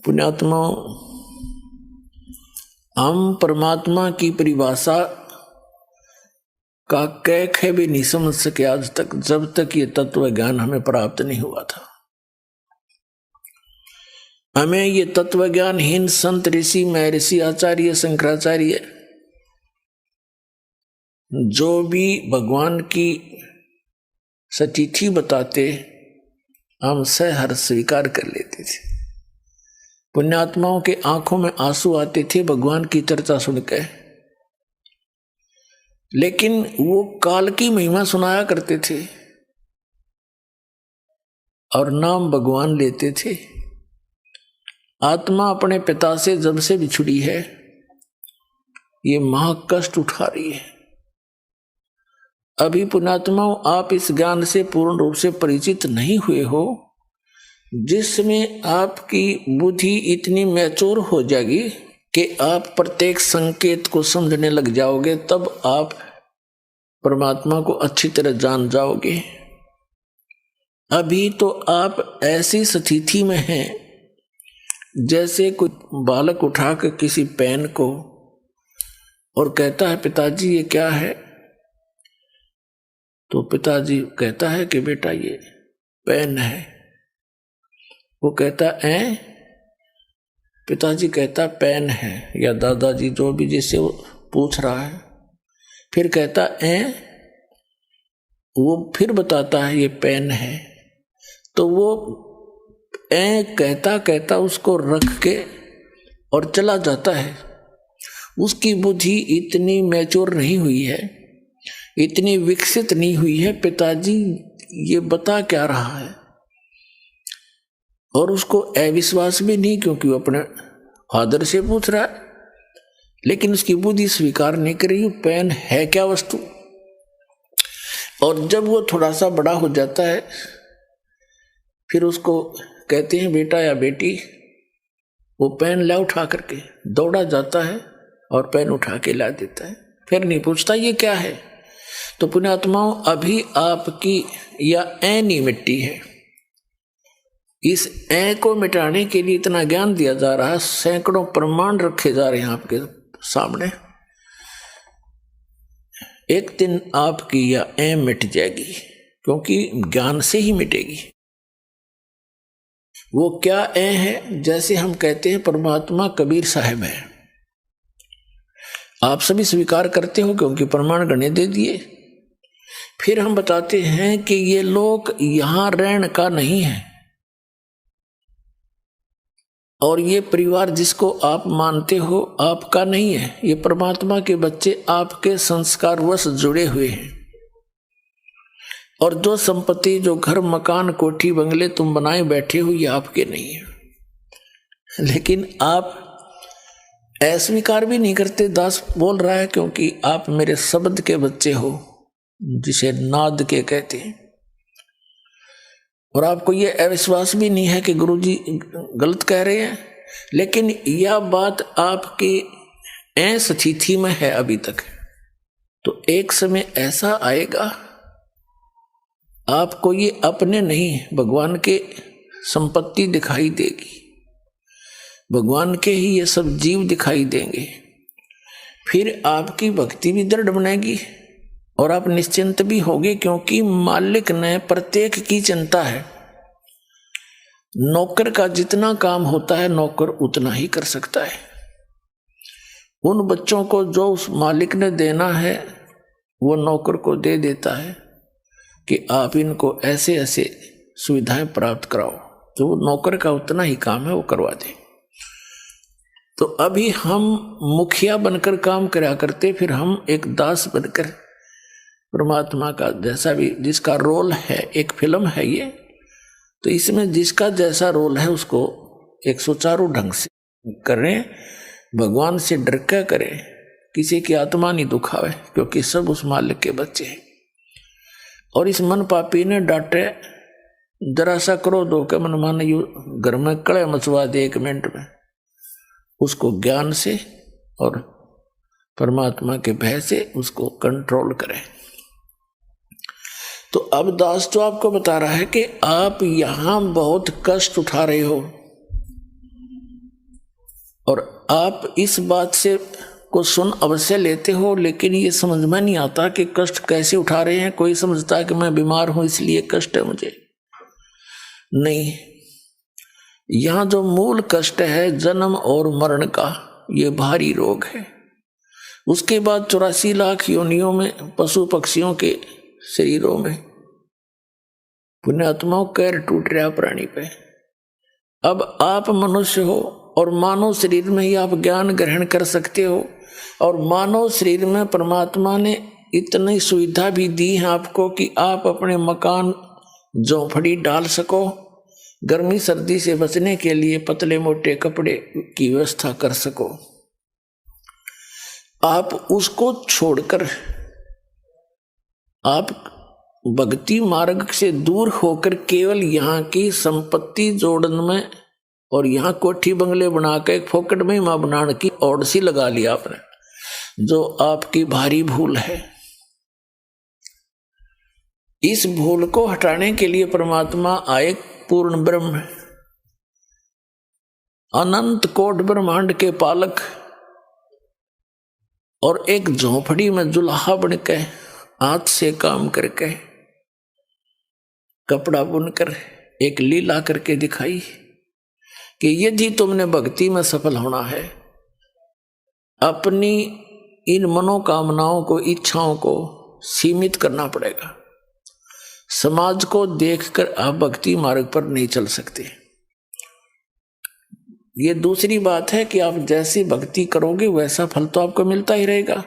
पुण्यात्मा, हम परमात्मा की परिभाषा का कैक है भी नहीं समझ सके आज तक, जब तक ये तत्व ज्ञान हमें प्राप्त नहीं हुआ था। हमें ये तत्व ज्ञानहीन संत, ऋषि, महर्षि, आचार्य, शंकराचार्य जो भी भगवान की सतिथि बताते, हम सहर्ष स्वीकार कर लेते थे। पुण्यात्माओं के आंखों में आंसू आते थे भगवान की चर्चा सुनकर, लेकिन वो काल की महिमा सुनाया करते थे और नाम भगवान लेते थे। आत्मा अपने पिता से जब से बिछुड़ी है, ये महाकष्ट उठा रही है। अभी पुण्यात्माओं, आप इस ज्ञान से पूर्ण रूप से परिचित नहीं हुए हो, जिसमें आपकी बुद्धि इतनी मैच्योर हो जाएगी कि आप प्रत्येक संकेत को समझने लग जाओगे, तब आप परमात्मा को अच्छी तरह जान जाओगे। अभी तो आप ऐसी स्थिति में हैं जैसे कोई बालक उठाकर किसी पेन को और कहता है पिताजी ये क्या है, तो पिताजी कहता है कि बेटा ये पेन है। वो कहता है पिताजी कहता पेन है, या दादाजी जो भी जिससे वो पूछ रहा है, फिर कहता वो फिर बताता है ये पेन है। तो वो कहता कहता उसको रख के और चला जाता है। उसकी बुद्धि इतनी मैच्योर नहीं हुई है, इतनी विकसित नहीं हुई है, पिताजी ये बता क्या रहा है। और उसको अविश्वास भी नहीं, क्योंकि वो अपने फादर से पूछ रहा है, लेकिन उसकी बुद्धि स्वीकार नहीं कर रही पेन है क्या वस्तु। और जब वो थोड़ा सा बड़ा हो जाता है, फिर उसको कहते हैं बेटा या बेटी, वो पेन ला उठा करके दौड़ा जाता है और पेन उठा के ला देता है, फिर नहीं पूछता ये क्या है। तो पुण्यात्माओं, अभी आपकी या ऐनी मिट्टी है, इस ऐ को मिटाने के लिए इतना ज्ञान दिया जा रहा है, सैकड़ों प्रमाण रखे जा रहे हैं आपके सामने। एक दिन आपकी या ऐ मिट जाएगी, क्योंकि ज्ञान से ही मिटेगी। वो क्या ऐ है, जैसे हम कहते हैं परमात्मा कबीर साहब है, आप सभी स्वीकार करते हो क्योंकि प्रमाण गणे दे दिए। फिर हम बताते हैं कि ये लोक यहां रहने का नहीं है, और ये परिवार जिसको आप मानते हो आपका नहीं है। ये परमात्मा के बच्चे आपके संस्कारवश जुड़े हुए हैं, और जो संपत्ति, जो घर, मकान, कोठी, बंगले तुम बनाए बैठे हो, ये आपके नहीं है। लेकिन आप अस्वीकार भी नहीं करते। दास बोल रहा है क्योंकि आप मेरे शब्द के बच्चे हो, जिसे नाद के कहते हैं, और आपको ये अविश्वास भी नहीं है कि गुरुजी गलत कह रहे हैं। लेकिन यह बात आपकी ऐसी स्थिति में है अभी तक, तो एक समय ऐसा आएगा आपको ये अपने नहीं, भगवान के संपत्ति दिखाई देगी, भगवान के ही ये सब जीव दिखाई देंगे। फिर आपकी भक्ति भी दृढ़ बनेगी और आप निश्चिंत भी होगे, क्योंकि मालिक ने प्रत्येक की चिंता है। नौकर का जितना काम होता है नौकर उतना ही कर सकता है। उन बच्चों को जो उस मालिक ने देना है वो नौकर को दे देता है कि आप इनको ऐसे ऐसे सुविधाएं प्राप्त कराओ, तो वो नौकर का उतना ही काम है, वो करवा दे। तो अभी हम मुखिया बनकर काम करा करते, फिर हम एक दास बनकर परमात्मा का जैसा भी जिसका रोल है, एक फिल्म है ये, तो इसमें जिसका जैसा रोल है उसको एक सुचारू ढंग से करें, भगवान से डर के करें, किसी की आत्मा नहीं दुखावे, क्योंकि सब उस मालिक के बच्चे हैं। और इस मन पापी ने डांटे, जरा सा क्रोध होकर मन माने घर में कड़े मचवा दे 1 मिनट में, उसको ज्ञान से और परमात्मा के भय से उसको कंट्रोल करें। तो अब दास तो आपको बता रहा है कि आप यहां बहुत कष्ट उठा रहे हो, और आप इस बात से को सुन अवश्य लेते हो, लेकिन ये समझ में नहीं आता कि कष्ट कैसे उठा रहे हैं। कोई समझता है कि मैं बीमार हूं इसलिए कष्ट है मुझे, नहीं। यहां जो मूल कष्ट है जन्म और मरण का, ये भारी रोग है। उसके बाद 84 लाख योनियों में, पशु पक्षियों के शरीरों में, पुण्यात्माओं कैर टूट रहा प्राणी पे। अब आप मनुष्य हो और मानव शरीर में ही आप ज्ञान ग्रहण कर सकते हो, और मानव शरीर में परमात्मा ने इतनी सुविधा भी दी है आपको कि आप अपने मकान झोंपड़ी डाल सको, गर्मी सर्दी से बचने के लिए पतले मोटे कपड़े की व्यवस्था कर सको। आप उसको छोड़कर आप भक्ति मार्ग से दूर होकर केवल यहाँ की संपत्ति जोड़न में और यहाँ कोठी बंगले बनाकर एक फोकट में मां बनाने की ओर सी लगा लिया आपने, जो आपकी भारी भूल है। इस भूल को हटाने के लिए परमात्मा आए, पूर्ण ब्रह्म, अनंत कोट ब्रह्मांड के पालक, और एक झोंपड़ी में जुल्हा बनके हाथ से काम करके कपड़ा बुनकर एक लीला करके दिखाई कि यदि तुमने भक्ति में सफल होना है, अपनी इन मनोकामनाओं को, इच्छाओं को सीमित करना पड़ेगा। समाज को देखकर आप भक्ति मार्ग पर नहीं चल सकते। ये दूसरी बात है कि आप जैसी भक्ति करोगे वैसा फल तो आपको मिलता ही रहेगा,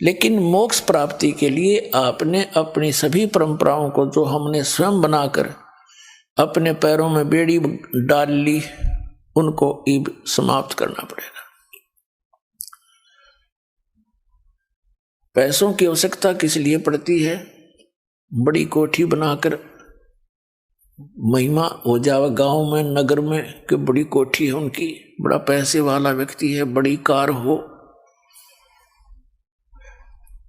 लेकिन मोक्ष प्राप्ति के लिए आपने अपनी सभी परंपराओं को, जो हमने स्वयं बनाकर अपने पैरों में बेड़ी डाल ली, उनको अब समाप्त करना पड़ेगा। पैसों की आवश्यकता किस लिए पड़ती है? बड़ी कोठी बनाकर महिमा हो जावे गांव में, नगर में कि बड़ी कोठी है उनकी, बड़ा पैसे वाला व्यक्ति है, बड़ी कार हो,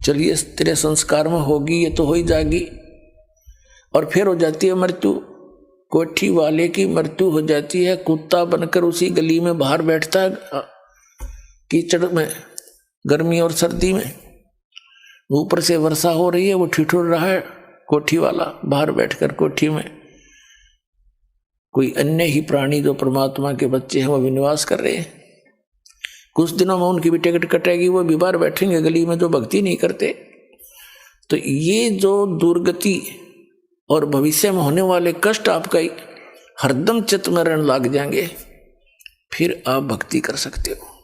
चलिए तेरे संस्कार में होगी, ये तो हो ही जाएगी, और फिर हो जाती है मृत्यु। कोठी वाले की मृत्यु हो जाती है, कुत्ता बनकर उसी गली में बाहर बैठता है कीचड़ में, गर्मी और सर्दी में, ऊपर से वर्षा हो रही है, वो ठिठुर रहा है कोठी वाला बाहर बैठकर कोठी में। कोई अन्य ही प्राणी जो परमात्मा के बच्चे हैं वो भी निवास कर रहे हैं। कुछ दिनों में उनकी भी टिकट कटेगी, वो भी बाहर बैठेंगे गली में जो भक्ति नहीं करते। तो ये जो दुर्गति और भविष्य में होने वाले कष्ट आपका हरदम चित्त में रहने लग जाएंगे, फिर आप भक्ति कर सकते हो।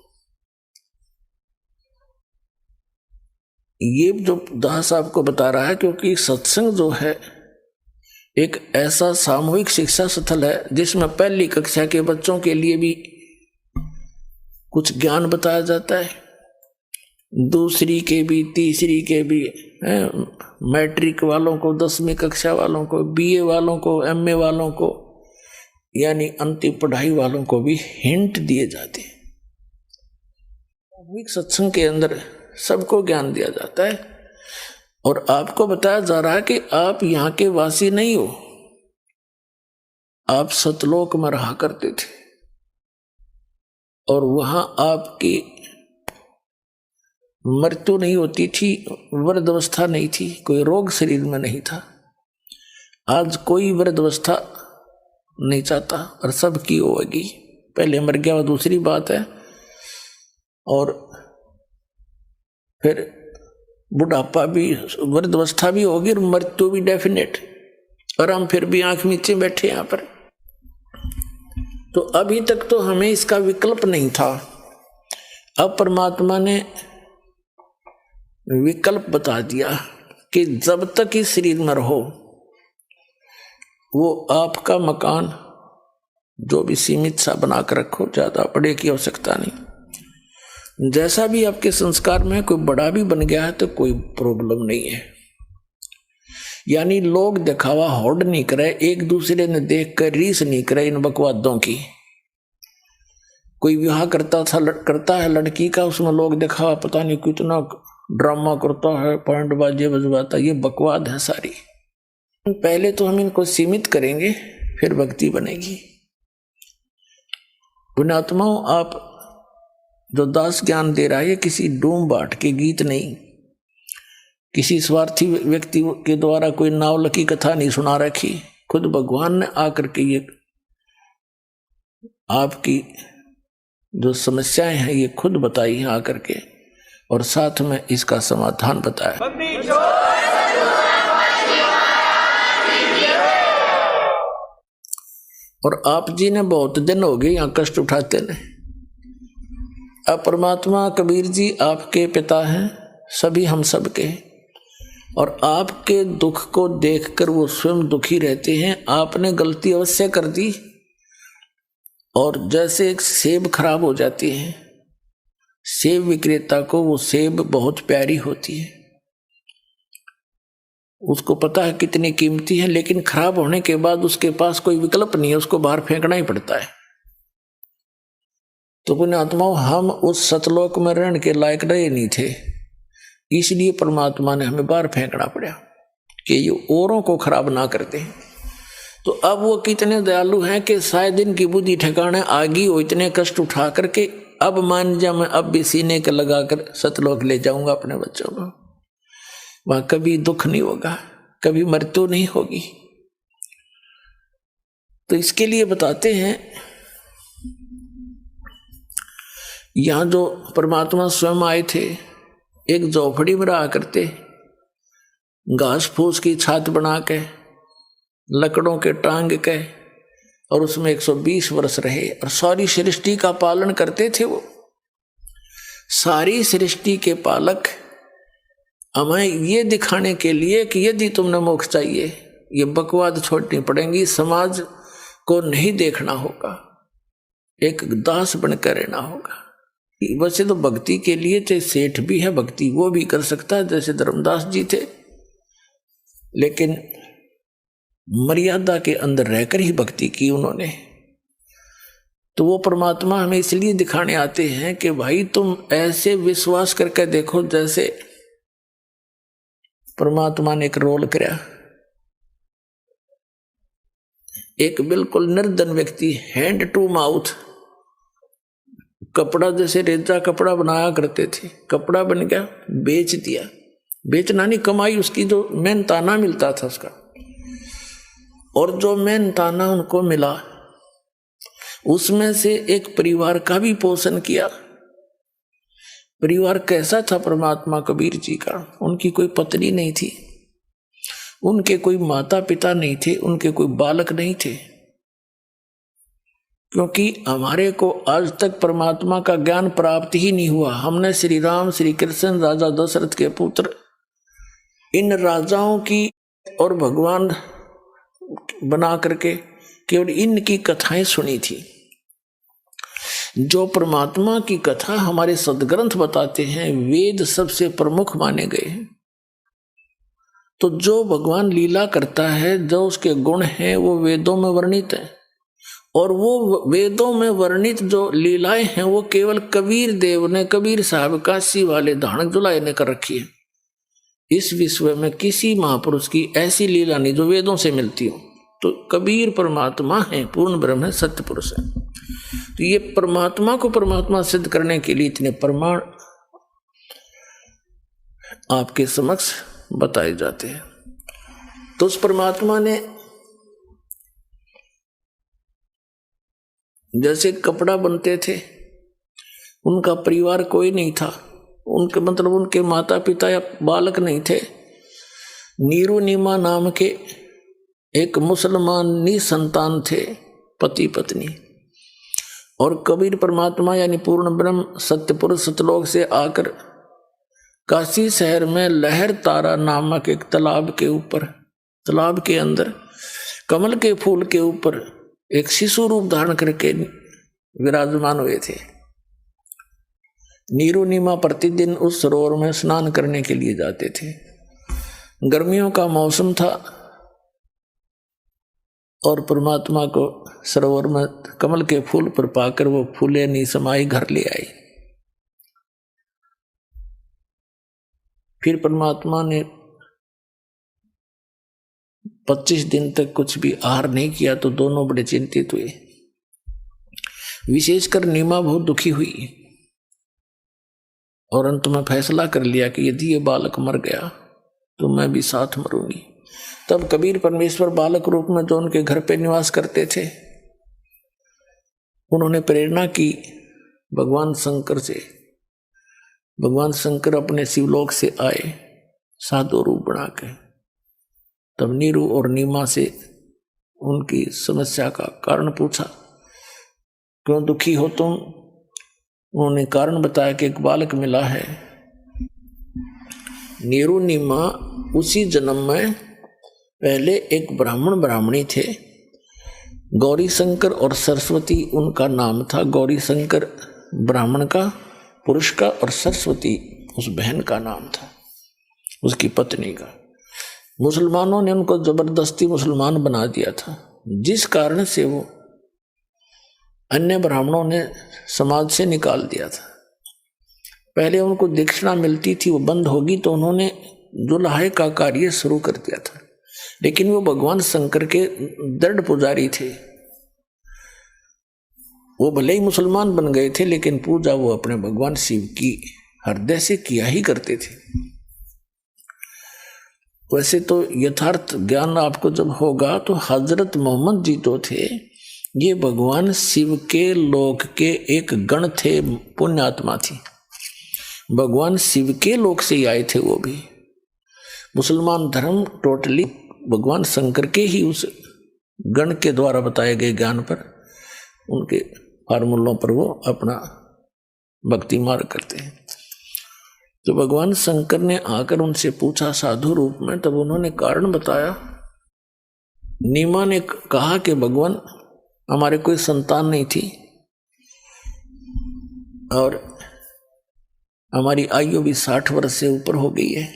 ये जो दास आपको बता रहा है, क्योंकि सत्संग जो है एक ऐसा सामूहिक शिक्षा स्थल है जिसमें पहली कक्षा के बच्चों के लिए भी कुछ ज्ञान बताया जाता है, दूसरी के भी, तीसरी के भी, मैट्रिक वालों को, 10वीं कक्षा वालों को, बीए वालों को, एमए वालों को, यानी अंतिम पढ़ाई वालों को भी हिंट दिए जाते हैं। सामूहिक सत्संग के अंदर सबको ज्ञान दिया जाता है और आपको बताया जा रहा है कि आप यहाँ के वासी नहीं हो, आप सतलोक में रहा करते थे और वहां आपकी मृत्यु नहीं होती थी, वृद्धावस्था नहीं थी, कोई रोग शरीर में नहीं था। आज कोई वृद्धावस्था नहीं चाहता और सबकी होगी, पहले मर गया वो दूसरी बात है, और फिर बुढ़ापा भी, वृद्धावस्था भी होगी और मृत्यु भी डेफिनेट, और हम फिर भी आंख नीचे बैठे यहाँ पर। तो अभी तक तो हमें इसका विकल्प नहीं था, अब परमात्मा ने विकल्प बता दिया कि जब तक इस शरीर में रहो वो आपका मकान जो भी सीमित सा बनाकर रखो, ज्यादा बड़े की आवश्यकता नहीं। जैसा भी आपके संस्कार में कोई बड़ा भी बन गया है तो कोई प्रॉब्लम नहीं है। यानी लोग दिखावा होड़ नहीं करे, एक दूसरे ने देख कर रीस नहीं करे इन बकवादों की। कोई विवाह करता है लड़की का, उसमें लोग दिखावा पता नहीं कितना ड्रामा करता है, पॉइंट बाजे बजवाता, ये बकवाद है सारी। पहले तो हम इनको सीमित करेंगे फिर भक्ति बनेगी। पुण्यात्माओं, आप जो दास ज्ञान दे रहा है ये किसी डूम बाट के गीत नहीं, किसी स्वार्थी व्यक्ति के द्वारा कोई नावल की कथा नहीं सुना रखी। खुद भगवान ने आकर के ये आपकी जो समस्याएं हैं ये खुद बताई हैं आकर के, और साथ में इसका समाधान बताया। और आप जी ने बहुत दिन हो गए यहाँ कष्ट उठाते ने। अब परमात्मा कबीर जी आपके पिता हैं, सभी हम सब के, और आपके दुख को देखकर वो स्वयं दुखी रहते हैं। आपने गलती अवश्य कर दी, और जैसे एक सेब खराब हो जाती है, सेब विक्रेता को वो सेब बहुत प्यारी होती है, उसको पता है कितनी कीमती है, लेकिन खराब होने के बाद उसके पास कोई विकल्प नहीं है, उसको बाहर फेंकना ही पड़ता है। तो पुण्यात्माओं, हम उस सतलोक में रहने के लायक रहे नहीं थे, इसलिए परमात्मा ने हमें बाहर फेंकना पड़ा कि ये औरों को खराब ना करते हैं। तो अब वो कितने दयालु हैं कि शायद इनकी बुद्धि ठिकाने आ गई हो, इतने कष्ट उठा करके अब मान जा मैं अब भी सीने के लगाकर सतलोक ले जाऊंगा अपने बच्चों को, वहां कभी दुख नहीं होगा, कभी मृत्यु नहीं होगी। तो इसके लिए बताते हैं, यहां जो परमात्मा स्वयं आए थे, एक झोपड़ी में रहा करते, घास फूस की छात बना के, लकड़ों के टांग के, और उसमें 120 वर्ष रहे और सारी सृष्टि का पालन करते थे। वो सारी सृष्टि के पालक हमें ये दिखाने के लिए कि यदि तुमने मोक्ष चाहिए, ये बकवाद छोड़नी पड़ेगी, समाज को नहीं देखना होगा, एक दास बनकर रहना होगा। वैसे तो भक्ति के लिए चाहे सेठ भी है, भक्ति वो भी कर सकता है, जैसे धर्मदास जी थे, लेकिन मर्यादा के अंदर रहकर ही भक्ति की उन्होंने। तो वो परमात्मा हमें इसलिए दिखाने आते हैं कि भाई तुम ऐसे विश्वास करके देखो जैसे परमात्मा ने एक रोल किया। एक बिल्कुल निर्धन व्यक्ति हैंड टू माउथ कपड़ा, जैसे रेजा कपड़ा बनाया करते थे, कपड़ा बन गया, बेच दिया। बेचना नहीं, कमाई उसकी जो मेहनताना मिलता था उसका, और जो मेहनताना उनको मिला उसमें से एक परिवार का भी पोषण किया। परिवार कैसा था परमात्मा कबीर जी का? उनकी कोई पत्नी नहीं थी, उनके कोई माता पिता नहीं थे, उनके कोई बालक नहीं थे, क्योंकि हमारे को आज तक परमात्मा का ज्ञान प्राप्त ही नहीं हुआ। हमने श्री राम, श्री कृष्ण, राजा दशरथ के पुत्र, इन राजाओं की और भगवान बना करके केवल इनकी कथाएं सुनी थी। जो परमात्मा की कथा हमारे सदग्रंथ बताते हैं, वेद सबसे प्रमुख माने गए हैं। तो जो भगवान लीला करता है, जो उसके गुण हैं, वो वेदों में वर्णित है, और वो वेदों में वर्णित जो लीलाएं हैं वो केवल कबीर देव ने, कबीर साहब काशी वाले धानक जुलाए ने कर रखी है। इस विश्व में किसी महापुरुष की ऐसी लीला नहीं जो वेदों से मिलती हो। तो कबीर परमात्मा है, पूर्ण ब्रह्म है, सत्य पुरुष है। तो ये परमात्मा को परमात्मा सिद्ध करने के लिए इतने प्रमाण आपके समक्ष बताए जाते हैं। तो उस परमात्मा ने जैसे कपड़ा बनते थे, उनका परिवार कोई नहीं था, उनके मतलब उनके माता पिता या बालक नहीं थे। नीरू नीमा नाम के एक मुसलमान निसंतान थे, पति पत्नी, और कबीर परमात्मा यानी पूर्ण ब्रह्म सत्य पुरुष सतलोक से आकर काशी शहर में लहर तारा नामक एक तालाब के ऊपर, तालाब के अंदर कमल के फूल के ऊपर एक शिशु रूप धारण करके विराजमान हुए थे। नीरू नीमा प्रतिदिन उस सरोवर में स्नान करने के लिए जाते थे। गर्मियों का मौसम था और परमात्मा को सरोवर में कमल के फूल पर पाकर वो फूले नी समाई घर ले आई। फिर परमात्मा ने 25 दिन तक कुछ भी आहार नहीं किया, तो दोनों बड़े चिंतित हुए। विशेषकर नीमा बहुत दुखी हुई और अंत में फैसला कर लिया कि यदि ये बालक मर गया तो मैं भी साथ मरूंगी। तब कबीर परमेश्वर बालक रूप में जो उनके घर पे निवास करते थे, उन्होंने प्रेरणा की भगवान शंकर से। भगवान शंकर अपने शिवलोक से आए साधु रूप बना के। तब नीरू और नीमा से उनकी समस्या का कारण पूछा, क्यों दुखी हो तुम? उन्होंने कारण बताया कि एक बालक मिला है। नीरू नीमा उसी जन्म में पहले एक ब्राह्मण ब्राह्मणी थे, गौरी शंकर और सरस्वती उनका नाम था। गौरी शंकर ब्राह्मण का, पुरुष का, और सरस्वती उस बहन का नाम था, उसकी पत्नी का। मुसलमानों ने उनको जबरदस्ती मुसलमान बना दिया था, जिस कारण से वो अन्य ब्राह्मणों ने समाज से निकाल दिया था। पहले उनको दक्षिणा मिलती थी, वो बंद होगी तो उन्होंने जुलाहे का कार्य शुरू कर दिया था। लेकिन वो भगवान शंकर के दृढ़ पुजारी थे। वो भले ही मुसलमान बन गए थे, लेकिन पूजा वो अपने भगवान शिव की हृदय से किया ही करते थे। वैसे तो यथार्थ ज्ञान आपको जब होगा तो हजरत मोहम्मद जी तो थे, ये भगवान शिव के लोक के एक गण थे, पुण्यात्मा थी। भगवान शिव के लोक से ही आए थे वो भी। मुसलमान धर्म टोटली भगवान शंकर के ही उस गण के द्वारा बताए गए ज्ञान पर, उनके फार्मूलों पर वो अपना भक्ति मार्ग करते हैं। तो भगवान शंकर ने आकर उनसे पूछा साधु रूप में, तब उन्होंने कारण बताया। नीमा ने कहा कि भगवान हमारे कोई संतान नहीं थी और हमारी आयु भी 60 वर्ष से ऊपर हो गई है।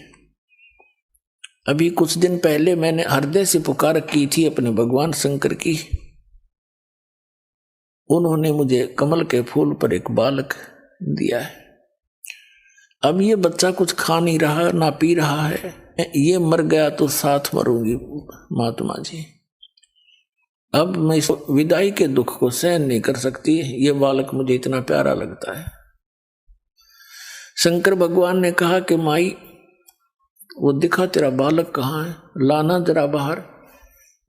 अभी कुछ दिन पहले मैंने हृदय से पुकार की थी अपने भगवान शंकर की, उन्होंने मुझे कमल के फूल पर एक बालक दिया है। अब ये बच्चा कुछ खा नहीं रहा, ना पी रहा है, ये मर गया तो साथ मरूंगी महात्मा जी। अब मैं इस विदाई के दुख को सहन नहीं कर सकती, ये बालक मुझे इतना प्यारा लगता है। शंकर भगवान ने कहा कि माई वो दिखा तेरा बालक कहाँ है, लाना जरा बाहर।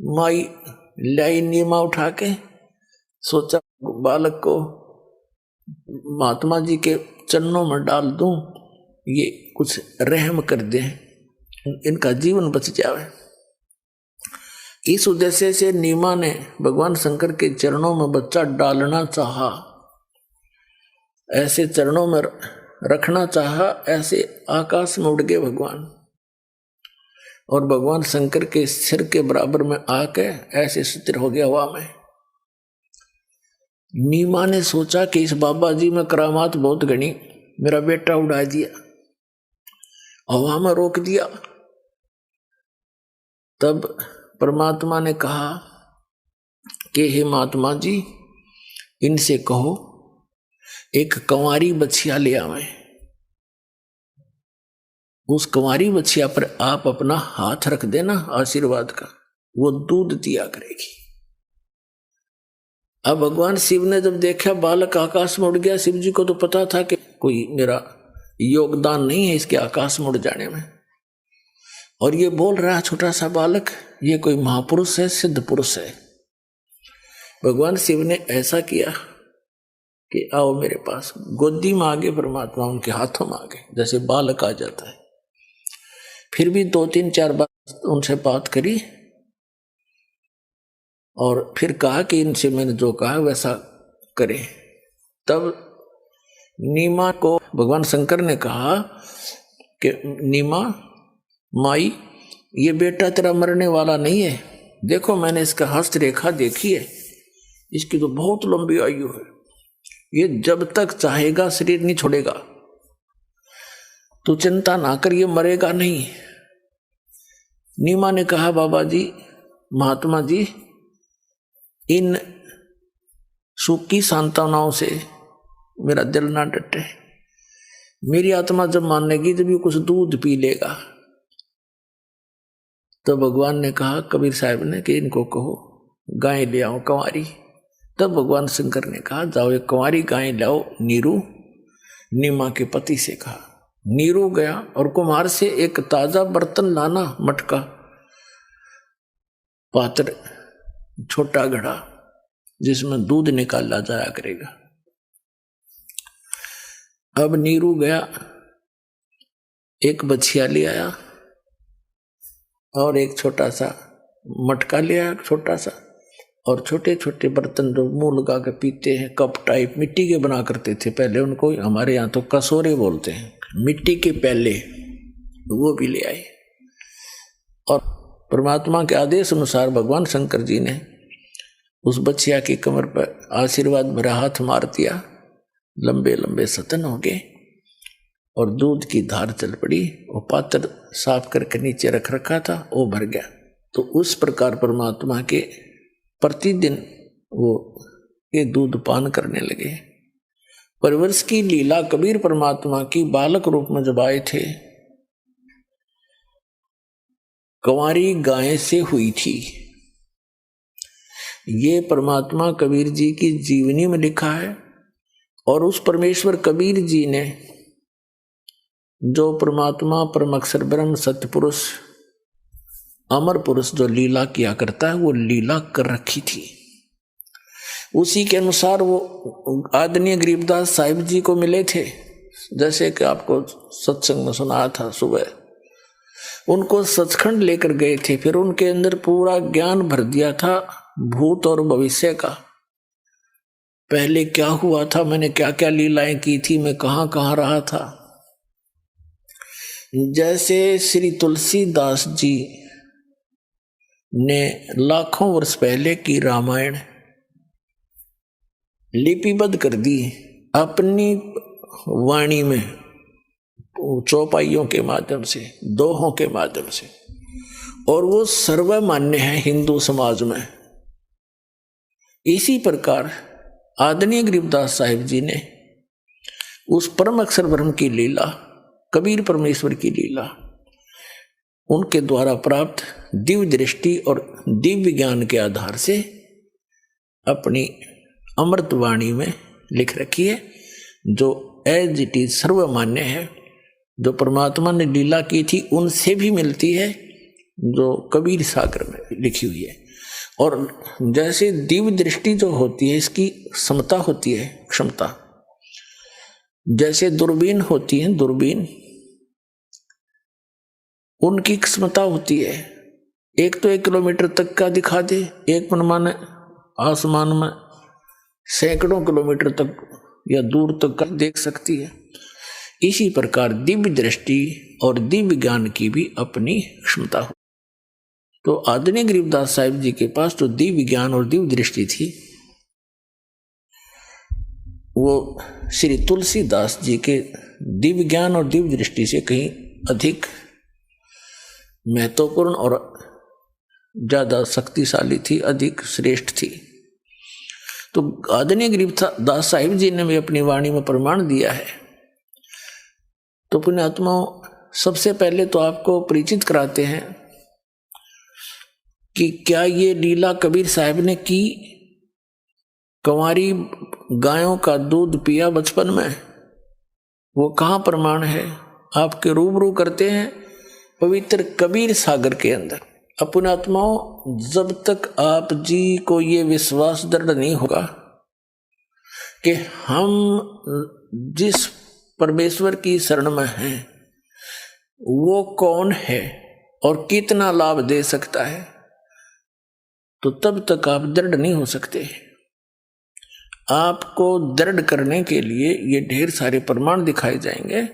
माई लाई नीमा उठा के, सोचा बालक को महात्मा जी के चरणों में डाल दूं, ये कुछ रहम कर दे, इनका जीवन बच जावे। इस उद्देश्य से नीमा ने भगवान शंकर के चरणों में बच्चा डालना चाहा, ऐसे चरणों में रखना चाहा, ऐसे आकाश में उड़ गए भगवान और भगवान शंकर के सिर के बराबर में आके ऐसे स्थिर हो गया हवा में। नीमा ने सोचा कि इस बाबा जी में करामात बहुत घनी, मेरा बेटा उड़ा दिया, हवा में रोक दिया। तब परमात्मा ने कहा कि हे महात्मा जी, इनसे कहो एक कंवारी बछिया ले आवे, उस कंवारी बछिया पर आप अपना हाथ रख देना आशीर्वाद का, वो दूध दिया करेगी। अब भगवान शिव ने जब देखा बालक आकाश में उड़ गया, शिव जी को तो पता था कि कोई मेरा योगदान नहीं है इसके आकाश में उड़ जाने में, और ये बोल रहा है छोटा सा बालक, ये कोई महापुरुष है, सिद्ध पुरुष है। भगवान शिव ने ऐसा किया कि आओ मेरे पास, गोदी में आगे परमात्मा उनके हाथों में आगे, जैसे बालक आ जाता है। फिर भी 2-3-4 बार उनसे बात करी और फिर कहा कि इनसे मैंने जो कहा वैसा करें। तब नीमा को भगवान शंकर ने कहा कि नीमा माई, ये बेटा तेरा मरने वाला नहीं है, देखो मैंने इसका हस्तरेखा देखी है, इसकी तो बहुत लंबी आयु है, ये जब तक चाहेगा शरीर नहीं छोड़ेगा, तू चिंता ना कर, ये मरेगा नहीं। नीमा ने कहा बाबा जी, महात्मा जी, इन सूखी सांत्वनाओं से मेरा दिल ना डटे, मेरी आत्मा जब मान लेगी जब ये कुछ दूध पी लेगा। तो भगवान ने कहा कबीर साहब ने कि इनको कहो गाय ले आओ कंवारी। तब भगवान शंकर ने कहा जाओ एक कंवारी गाय लाओ, नीरू नीमा के पति से कहा। नीरू गया और कुम्हार से एक ताजा बर्तन लाना, मटका, पात्र, छोटा घड़ा जिसमें दूध निकाला जाया करेगा। अब नीरू गया, एक बछिया ले आया और एक छोटा सा मटका ले आया, छोटा सा, और छोटे छोटे बर्तन जो मुंह लगा के पीते हैं, कप टाइप मिट्टी के बना करते थे पहले, उनको हमारे यहाँ तो कसोरे बोलते हैं, मिट्टी के प्याले, वो भी ले आए। और परमात्मा के आदेश अनुसार भगवान शंकर जी ने उस बच्चिया की कमर पर आशीर्वाद भरा हाथ मार दिया, लंबे लंबे सतन हो गए और दूध की धार चल पड़ी। वो पात्र साफ करके नीचे रख रखा था, वो भर गया। तो उस प्रकार परमात्मा के प्रतिदिन वो ये दूध पान करने लगे। परवरिश की लीला कबीर परमात्मा की बालक रूप में जब आए थे, कंवारी गाय से हुई थी। ये परमात्मा कबीर जी की जीवनी में लिखा है। और उस परमेश्वर कबीर जी ने जो परमात्मा परम अक्षर ब्रह्म सत्य पुरुष अमर पुरुष जो लीला किया करता है, वो लीला कर रखी थी। उसी के अनुसार वो आदरणीय गरीबदास साहिब जी को मिले थे, जैसे कि आपको सत्संग में सुनाया था सुबह। उनको सचखंड लेकर गए थे, फिर उनके अंदर पूरा ज्ञान भर दिया था भूत और भविष्य का। पहले क्या हुआ था, मैंने क्या क्या लीलाएं की थी, मैं कहाँ कहाँ रहा था। जैसे श्री तुलसीदास जी ने लाखों वर्ष पहले की रामायण लिपिबद्ध कर दी अपनी वाणी में, चौपाइयों के माध्यम से, दोहों के माध्यम से, और वो सर्वमान्य है हिंदू समाज में। इसी प्रकार आदरणीय गरीबदास साहिब जी ने उस परम अक्षर ब्रह्म की लीला, कबीर परमेश्वर की लीला, उनके द्वारा प्राप्त दिव्य दृष्टि और दिव्य ज्ञान के आधार से अपनी अमृत वाणी में लिख रखी है, जो एज इट इज सर्वमान्य है। जो परमात्मा ने लीला की थी उनसे भी मिलती है, जो कबीर सागर में लिखी हुई है। और जैसे दिव्य दृष्टि जो होती है, इसकी समता होती है, क्षमता, जैसे दूरबीन होती है, दूरबीन उनकी क्षमता होती है, एक तो 1 किलोमीटर तक का दिखा दे, एक मनमाने आसमान में सैकड़ों किलोमीटर तक या दूर तक का देख सकती है। इसी प्रकार दिव्य दृष्टि और दिव्य ज्ञान की भी अपनी क्षमता हो। तो आदरणीय गरीबदास साहिब जी के पास जो दिव्य ज्ञान और दिव्य दृष्टि थी, वो श्री तुलसीदास जी के दिव्य ज्ञान और दिव्य दृष्टि से कहीं अधिक महत्वपूर्ण और ज्यादा शक्तिशाली थी, अधिक श्रेष्ठ थी। तो आदरणीय गरीबदास साहिब जी ने भी अपनी वाणी में प्रमाण दिया है। तो पुण्यात्माओं, सबसे पहले तो आपको परिचित कराते हैं कि क्या ये लीला कबीर साहब ने की। कंवारी गायों का दूध पिया बचपन में, वो कहाँ प्रमाण है? आपके रूबरू करते हैं पवित्र कबीर सागर के अंदर। पुण्यात्माओं, जब तक आप जी को ये विश्वास दृढ़ नहीं होगा कि हम जिस परमेश्वर की शरण में हैं वो कौन है और कितना लाभ दे सकता है, तो तब तक आप दृढ़ नहीं हो सकते। आपको दृढ़ करने के लिए ये ढेर सारे प्रमाण दिखाए जाएंगे,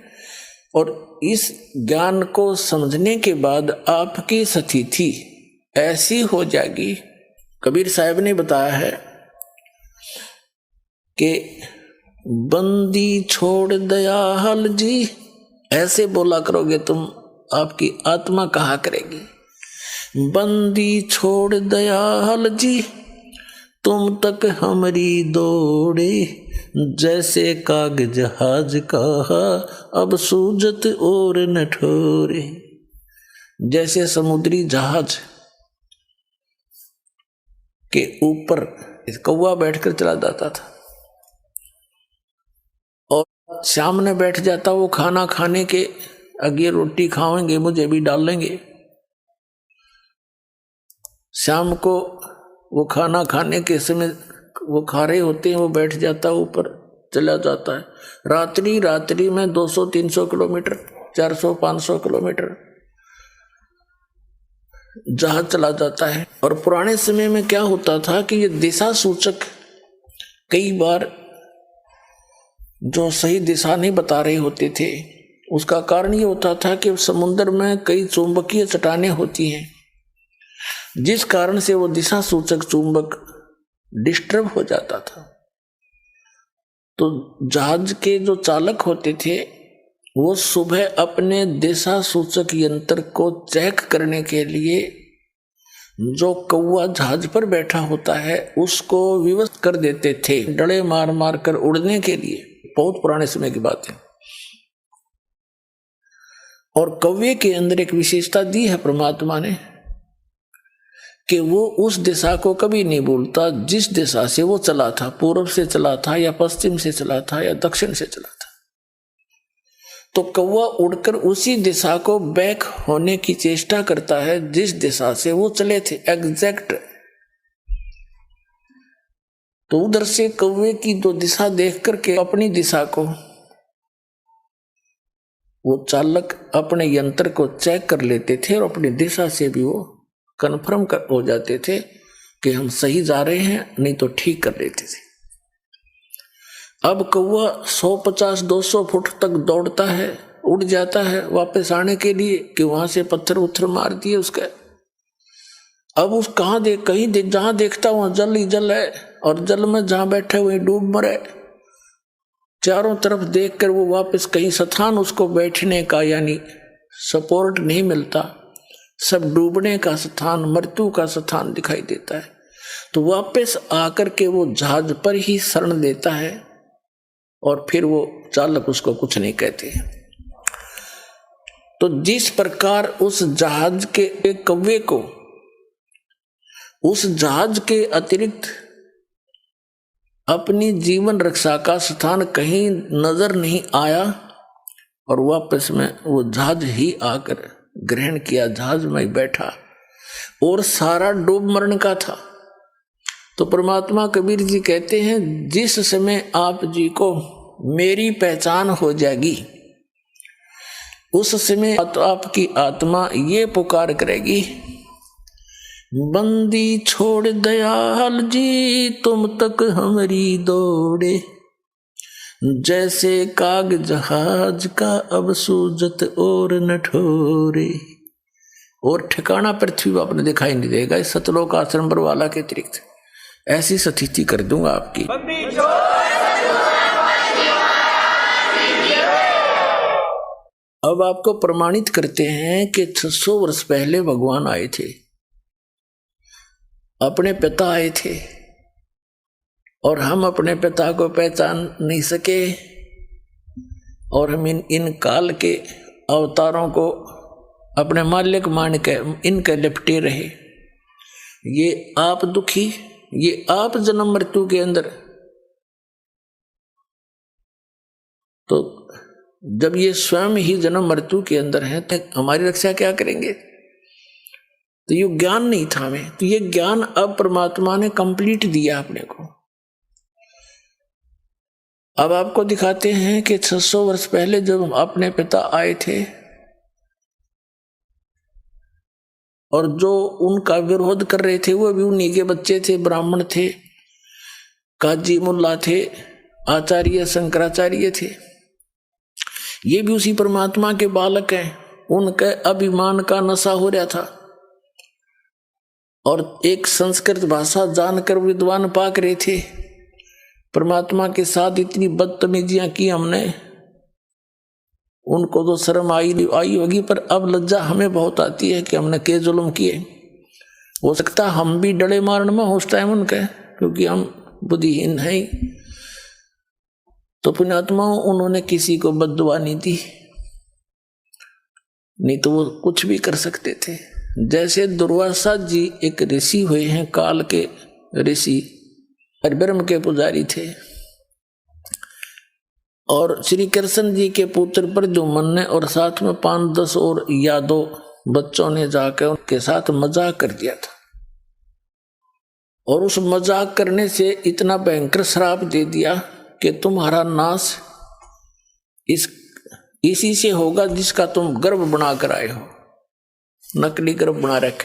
और इस ज्ञान को समझने के बाद आपकी स्थिति ऐसी हो जाएगी। कबीर साहब ने बताया है कि बंदी छोड़ दयाल जी, ऐसे बोला करोगे तुम, आपकी आत्मा कहा करेगी। बंदी छोड़ दयाल जी, तुम तक हमारी दौड़े, जैसे काग जहाज कहा अब सूजत और न ठोरे। जैसे समुद्री जहाज के ऊपर कौवा बैठकर चला जाता था और सामने बैठ जाता, वो खाना खाने के आगे रोटी खाएंगे, मुझे भी डाल लेंगे। शाम को वो खाना खाने के समय वो खा रहे होते हैं, वो बैठ जाता, ऊपर चला जाता है। रात्रि में 200-300 किलोमीटर, 400-500 किलोमीटर जहाज चला जाता है। और पुराने समय में क्या होता था कि ये दिशा सूचक कई बार जो सही दिशा नहीं बता रहे होते थे, उसका कारण ये होता था कि समुद्र में कई चुंबकीय चट्टानें होती हैं, जिस कारण से वो दिशा सूचक चुंबक डिस्टर्ब हो जाता था। तो जहाज के जो चालक होते थे वो सुबह अपने दिशा सूचक यंत्र को चेक करने के लिए जो कौवा जहाज पर बैठा होता है उसको विवश कर देते थे, डले मार मार कर उड़ने के लिए। बहुत पुराने समय की बात है। और कौवे के अंदर एक विशेषता दी है परमात्मा ने कि वो उस दिशा को कभी नहीं भूलता जिस दिशा से वो चला था, पूर्व से चला था या पश्चिम से चला था या दक्षिण से चला था। तो कौवा उड़कर उसी दिशा को बैक होने की चेष्टा करता है जिस दिशा से वो चले थे, एग्जैक्ट। तो उधर से कौवे की जो दिशा देख करके अपनी दिशा को वो चालक अपने यंत्र को चेक कर लेते थे और अपनी दिशा से भी वो कन्फर्म हो जाते थे कि हम सही जा रहे हैं, नहीं तो ठीक कर लेते थे। अब कौवा 150-200 फुट तक दौड़ता है, उड़ जाता है वापस आने के लिए कि वहां से पत्थर उत्थर मार दिए उसके। अब उस जहां देखता वहां जल ही जल है, और जल में जहां बैठे हुए डूब मरे। चारों तरफ देखकर वो वापस कहीं स्थान उसको बैठने का यानी सपोर्ट नहीं मिलता, सब डूबने का स्थान, मृत्यु का स्थान दिखाई देता है। तो वापस आकर के वो जहाज पर ही शरण देता है और फिर वो चालक उसको कुछ नहीं कहते। तो जिस प्रकार उस जहाज के कौवे को उस जहाज के अतिरिक्त अपनी जीवन रक्षा का स्थान कहीं नजर नहीं आया और वापस में वो जहाज ही आकर ग्रहण किया, जहाज में बैठा और सारा डूब मरण का था। तो परमात्मा कबीर जी कहते हैं जिस समय आप जी को मेरी पहचान हो जाएगी उस समय तो आपकी आत्मा ये पुकार करेगी, बंदी छोड़ दयाल जी तुम तक हमारी दौड़े, जैसे काग जहाज का अब सूजत और न ठोरे। और ठिकाना पृथ्वी आपने दिखाई नहीं देगा इस सतलोक आश्रम बरवाला के अतिरिक्त। ऐसी स्थिति कर दूंगा आपकी। अब आपको प्रमाणित करते हैं कि 600 वर्ष पहले भगवान आए थे, अपने पिता आए थे और हम अपने पिता को पहचान नहीं सके और हम इन काल के अवतारों को अपने मालिक मान के इनके लिपटे रहे। ये आप दुखी, ये आप जन्म मृत्यु के अंदर। तो जब ये स्वयं ही जन्म मृत्यु के अंदर हैं तो हमारी रक्षा क्या करेंगे? तो ये ज्ञान नहीं था हमें, तो ये ज्ञान अब परमात्मा ने कंप्लीट दिया अपने को। अब आपको दिखाते हैं कि 600 वर्ष पहले जब अपने पिता आए थे और जो उनका विरोध कर रहे थे वो भी उन्हीं के बच्चे थे, ब्राह्मण थे, काजी मुल्ला थे, आचार्य शंकराचार्य थे। ये भी उसी परमात्मा के बालक हैं। उनके अभिमान का नशा हो रहा था और एक संस्कृत भाषा जानकर विद्वान पाक रहे थे। परमात्मा के साथ इतनी बदतमीजियां की हमने, उनको तो शर्म आई होगी, पर अब लज्जा हमें बहुत आती है कि हमने के जुल्म किए। हो सकता हम भी डले मारन में उस टाइम उनके, क्योंकि हम बुद्धिहीन हैं। तो पुण्यात्मा उन्होंने किसी को बद्दुआ नहीं दी, नहीं तो वो कुछ भी कर सकते थे। जैसे दुर्वासा जी एक ऋषि हुए हैं, काल के ऋषि, ब्रह्म के पुजारी थे। और श्री कृष्ण जी के पुत्र प्रद्युम्न ने और साथ में 5-10 और यादव बच्चों ने जाकर उनके साथ मजाक कर दिया था, और उस मजाक करने से इतना भयंकर श्राप दे दिया कि तुम्हारा नाश इसी से होगा जिसका तुम गर्भ बना कर आए हो, नकली गर्भ बना रखा है।